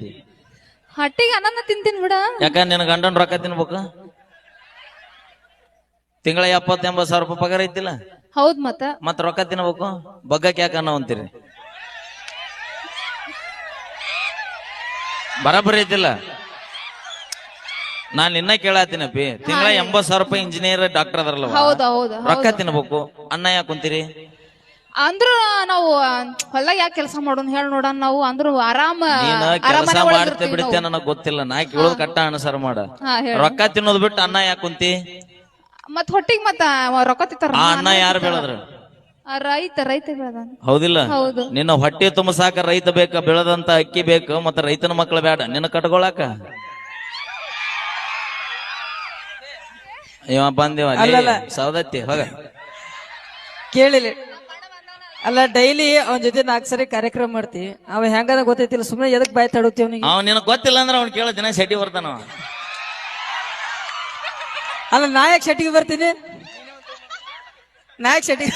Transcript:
ಐತಿ. ಹಟ್ಟಿಗೆ ಅನ್ನ ತಿಂತೀನಿ ಬಿಡ. ಯಾಕ ನಿನ್ನ ಗಂಡನ ರೊಕ್ಕ ತಿನ್ಬೇಕು? ತಿಂಗಳ 70-80 ಸಾವಿರ ರೂಪಾಯಿ ಪಗಾರ ಐತಿಲ್ಲ? ಹೌದ್ ಮತ್ತ ರೊಕ್ಕ ತಿನ್ಬೇಕು, ಬಗ್ಗಕ್ಕೆ ಯಾಕ ಅನ್ನೋ ಅಂತೀರಿ? ಬರಾಬರಿ ಐತಿಲ್ಲ? ನಾನ್ ನಿನ್ನ ಕೇಳತ್ತೀನಪ್ಪಿ, ತಿಂಗಳ 80,000 ರೂಪಾಯಿ ಇಂಜಿನಿಯರ್ ಡಾಕ್ಟರ್ ಅದರಲ್ಲ, ರೊಕ್ಕ ತಿನ್ಬೇಕು, ಅನ್ನ ಯಾಕೆ ಕುಂತೀರಿ? ಅಂದ್ರ ನಾವು ಹೊಲ್ದಾಗ ಯಾಕೆ ಕೆಲಸ ಮಾಡೋಣ ಹೇಳ ನೋಡೋಣ. ನಾವು ಅಂದ್ರ ಆರಾಮ ಕೆಲಸ ಮಾಡ್ತೇ ಬಿಡ್ತೇ ನನಗ್ ಗೊತ್ತಿಲ್ಲ, ನಾ ಕೇಳೋದ್ ಕಟ್ಟ ಅನುಸಾರ ಮಾಡ. ರೊಕ್ಕ ತಿನ್ನೋದ್ ಬಿಟ್ಟು ಅನ್ನ ಯಾಕೆ ಕುಂತಿ? ಮತ್ ಹೊಟ್ಟಿಗೆ ಮತ್ತ ರೊಕ್ಕ ತಿಂತಾರ. ಆ ಅನ್ನ ಯಾರು ಬೆಳದ್ರ? ರೈತ ಬೆಳೆದ. ಹೌದಿಲ್ಲ? ನಿನ್ನ ಹೊಟ್ಟೆ ತುಂಬಸಾಕ ರೈತ ಬೇಕ, ಬೆಳೆದಂತ ಅಕ್ಕಿ ಬೇಕು, ಮತ್ತೆ ರೈತನ ಮಕ್ಳು ಬೇಡ ನಿನ್ನ ಕಟ್ಕೊಳಕ. ಇವ ಬಂದಿವ ಸೌದತ್ತಿ ಹೋಗ ಕೇಳಿಲ್ಲ. ಅಲ್ಲ ಡೈಲಿ ಅವನ ಜೊತೆ 4 ಸರಿ ಕಾರ್ಯಕ್ರಮ ಮಾಡ್ತಿ, ಅವ ಹೆಂಗದ ಗೊತ್ತೈತಿಲ್ಲ, ಸುಮ್ಮನೆ ಎದಕ್ ಬಾಯ್ ತಡುತ್ತಿ ಅವನಿಗೆ? ಅವ್ ನಿನಗ್ ಗೊತ್ತಿಲ್ಲ ಅಂದ್ರೆ ಅವ್ನು ಕೇಳೋ ದಿನ ಶೆಟ್ಟಿ ಬರ್ತಾನ. ಅಲ್ಲ ನಾ ಯಾಕೆ ಶೆಟ್ಟಿಗೆ ಬರ್ತೀನಿ? ನಾ ಯಾಕೆ ಶೆಟ್ಟಿಗೆ